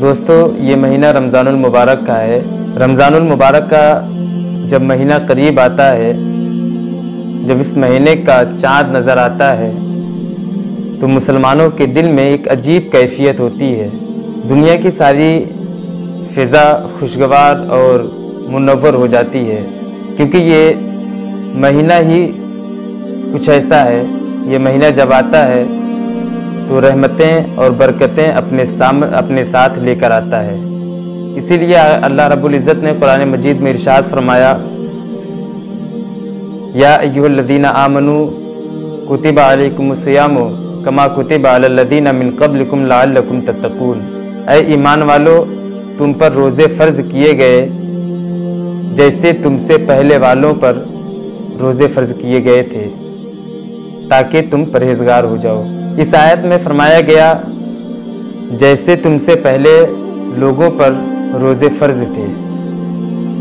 دوستو یہ مہینہ رمضان المبارک کا ہے۔ رمضان المبارک کا جب مہینہ قریب آتا ہے، جب اس مہینے کا چاند نظر آتا ہے تو مسلمانوں کے دل میں ایک عجیب کیفیت ہوتی ہے۔ دنیا کی ساری فضا خوشگوار اور منور ہو جاتی ہے، کیونکہ یہ مہینہ ہی کچھ ایسا ہے۔ یہ مہینہ جب آتا ہے تو رحمتیں اور برکتیں اپنے ساتھ لے کر آتا ہے۔ اسی لیے اللہ رب العزت نے قرآن مجید میں ارشاد فرمایا، یا ایھا الذین آمنوا کتب علیکم الصیام کما کتب علی الذین من قبلکم لعلکم تتقون۔ اے ایمان والو، تم پر روزے فرض کیے گئے جیسے تم سے پہلے والوں پر روزے فرض کیے گئے تھے تاکہ تم پرہیزگار ہو جاؤ۔ اس آیت میں فرمایا گیا جیسے تم سے پہلے لوگوں پر روزے فرض تھے۔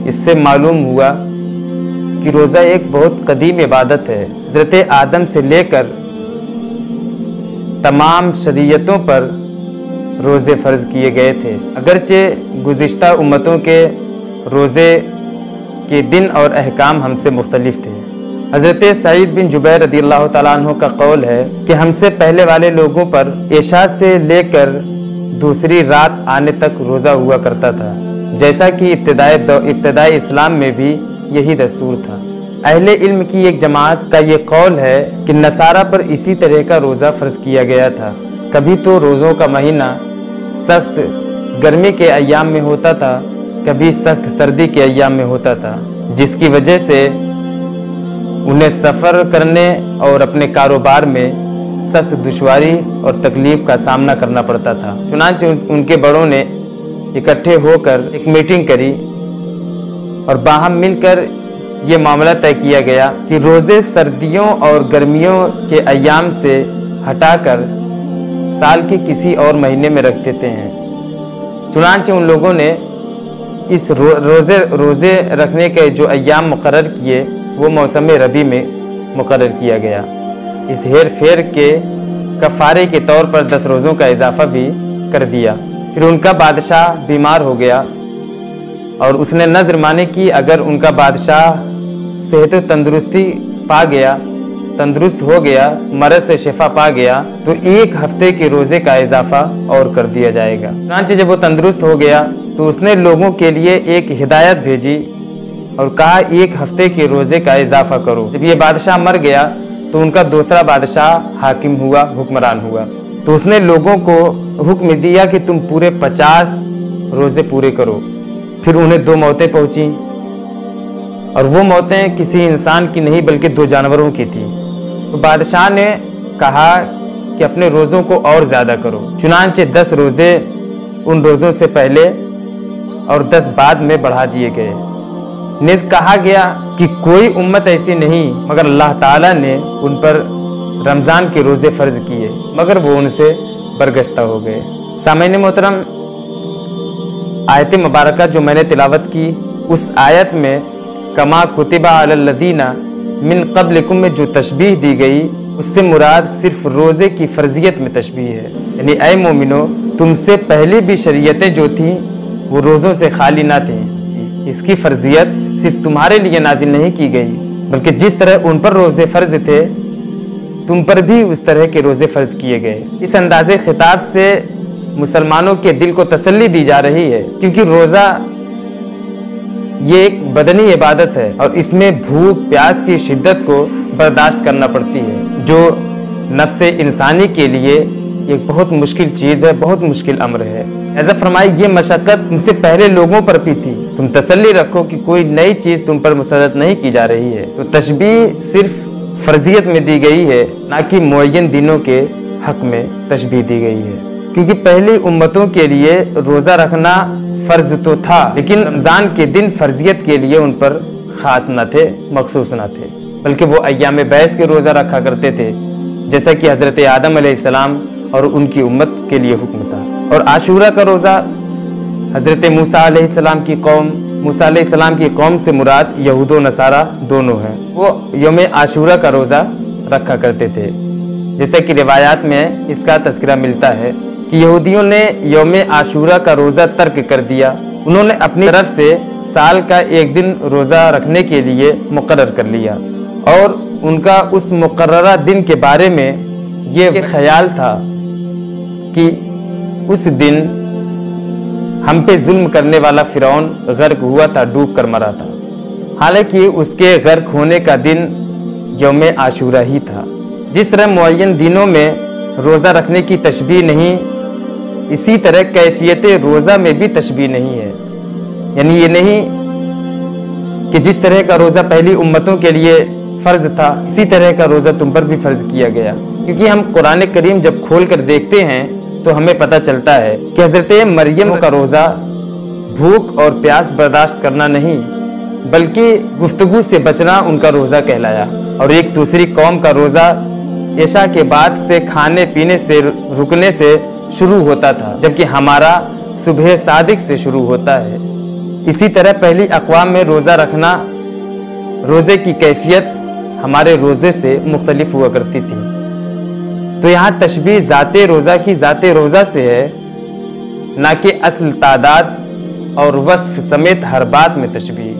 اس سے معلوم ہوا کہ روزہ ایک بہت قدیم عبادت ہے۔ حضرت آدم سے لے کر تمام شریعتوں پر روزے فرض کیے گئے تھے، اگرچہ گزشتہ امتوں کے روزے کے دن اور احکام ہم سے مختلف تھے۔ حضرت سعید بن جبیر رضی اللہ تعالیٰ عنہ کا قول ہے کہ ہم سے پہلے والے لوگوں پر عشاء سے لے کر دوسری رات آنے تک روزہ ہوا کرتا تھا، جیسا کہ ابتدائی اسلام میں بھی یہی دستور تھا۔ اہل علم کی ایک جماعت کا یہ قول ہے کہ نصارہ پر اسی طرح کا روزہ فرض کیا گیا تھا۔ کبھی تو روزوں کا مہینہ سخت گرمی کے ایام میں ہوتا تھا، کبھی سخت سردی کے ایام میں ہوتا تھا، جس کی وجہ سے انہیں سفر کرنے اور اپنے کاروبار میں سخت دشواری اور تکلیف کا سامنا کرنا پڑتا تھا۔ چنانچہ ان کے بڑوں نے اکٹھے ہو کر ایک میٹنگ کری اور باہم مل کر یہ معاملہ طے کیا گیا کہ روزے سردیوں اور گرمیوں کے ایام سے ہٹا کر سال کے کسی اور مہینے میں رکھ دیتے ہیں۔ چنانچہ ان لوگوں نے اس روزے رکھنے کے جو ایام مقرر کیے وہ موسم ربیع میں مقرر کیا گیا۔ اس ہیر پھیر کے کفارے کے طور پر 10 روزوں کا اضافہ بھی کر دیا۔ پھر ان کا بادشاہ بیمار ہو گیا اور اس نے نذر مانے کی اگر ان کا بادشاہ صحت و تندرستی پا گیا، تندرست ہو گیا، مرض سے شفا پا گیا تو 1 ہفتے کے روزے کا اضافہ اور کر دیا جائے گا۔ چنانچہ جب وہ تندرست ہو گیا تو اس نے لوگوں کے لیے ایک ہدایت بھیجی اور کہا 1 ہفتے کے روزے کا اضافہ کرو۔ جب یہ بادشاہ مر گیا تو ان کا دوسرا بادشاہ حاکم ہوا، حکمران ہوا، تو اس نے لوگوں کو حکم دیا کہ تم پورے 50 روزے پورے کرو۔ پھر انہیں 2 موتیں پہنچیں اور وہ موتیں کسی انسان کی نہیں بلکہ 2 جانوروں کی تھی۔ تو بادشاہ نے کہا کہ اپنے روزوں کو اور زیادہ کرو۔ چنانچہ 10 روزے ان روزوں سے پہلے اور 10 بعد میں بڑھا دیے گئے۔ نیز کہا گیا کہ کوئی امت ایسی نہیں مگر اللہ تعالیٰ نے ان پر رمضان کے روزے فرض کیے، مگر وہ ان سے برگشتہ ہو گئے۔ سامعین محترم، آیت مبارکہ جو میں نے تلاوت کی، اس آیت میں کما کتب علی الذین من قبلکم میں جو تشبیہ دی گئی، اس سے مراد صرف روزے کی فرضیت میں تشبیہ ہے۔ یعنی اے مومنو، تم سے پہلے بھی شریعتیں جو تھیں وہ روزوں سے خالی نہ تھیں۔ اس کی فرضیت صرف تمہارے لیے نازل نہیں کی گئی، بلکہ جس طرح ان پر روزے فرض تھے تم پر بھی اس طرح کے روزے فرض کیے گئے۔ اس انداز خطاب سے مسلمانوں کے دل کو تسلی دی جا رہی ہے، کیونکہ روزہ یہ ایک بدنی عبادت ہے اور اس میں بھوک پیاس کی شدت کو برداشت کرنا پڑتی ہے، جو نفس انسانی کے لیے ایک بہت مشکل چیز ہے، بہت مشکل امر ہے۔ ایسا فرمائے یہ مشقت تم سے پہلے لوگوں پر بھی تھی، تم تسلی رکھو کہ کوئی نئی چیز تم پر مسلط نہیں کی جا رہی ہے۔ تو تشبیہ صرف فرضیت میں دی گئی ہے، نہ کہ معین دنوں کے حق میں تشبیہ دی گئی ہے، کیونکہ پہلی امتوں کے لیے روزہ رکھنا فرض تو تھا، لیکن رمضان کے دن فرضیت کے لیے ان پر خاص نہ تھے، مخصوص نہ تھے، بلکہ وہ ایام بیس کے روزہ رکھا کرتے تھے، جیسا کہ حضرت آدم علیہ السلام اور ان کی امت کے لیے حکم تھا۔ اور عاشورہ کا روزہ حضرت موسیٰ علیہ السلام کی قوم سے مراد یہود و نصارہ دونوں ہیں، وہ یوم عاشورہ کا روزہ رکھا کرتے تھے، جیسا کہ روایات میں اس کا تذکرہ ملتا ہے کہ یہودیوں نے یوم عاشورہ کا روزہ ترک کر دیا۔ انہوں نے اپنی طرف سے سال کا ایک دن روزہ رکھنے کے لیے مقرر کر لیا، اور ان کا اس مقررہ دن کے بارے میں یہ خیال تھا کہ اس دن ہم پہ ظلم کرنے والا فرعون غرق ہوا تھا، ڈوب کر مرا تھا، حالانکہ اس کے غرق ہونے کا دن یوم عاشورہ ہی تھا۔ جس طرح معین دنوں میں روزہ رکھنے کی تشبیہ نہیں، اسی طرح کیفیت روزہ میں بھی تشبیہ نہیں ہے۔ یعنی یہ نہیں کہ جس طرح کا روزہ پہلی امتوں کے لیے فرض تھا، اسی طرح کا روزہ تم پر بھی فرض کیا گیا، کیونکہ ہم قرآن کریم جب کھول کر دیکھتے ہیں تو ہمیں پتہ چلتا ہے کہ حضرت مریم کا روزہ بھوک اور پیاس برداشت کرنا نہیں بلکہ گفتگو سے بچنا ان کا روزہ کہلایا، اور ایک دوسری قوم کا روزہ عشاء کے بعد سے کھانے پینے سے رکنے سے شروع ہوتا تھا، جبکہ ہمارا صبح صادق سے شروع ہوتا ہے۔ اسی طرح پہلی اقوام میں روزہ رکھنا، روزے کی کیفیت ہمارے روزے سے مختلف ہوا کرتی تھی۔ تو یہاں تشبیہ ذات روزہ کی ذات روزہ سے ہے، نہ کہ اصل تعداد اور وصف سمیت ہر بات میں تشبیہ۔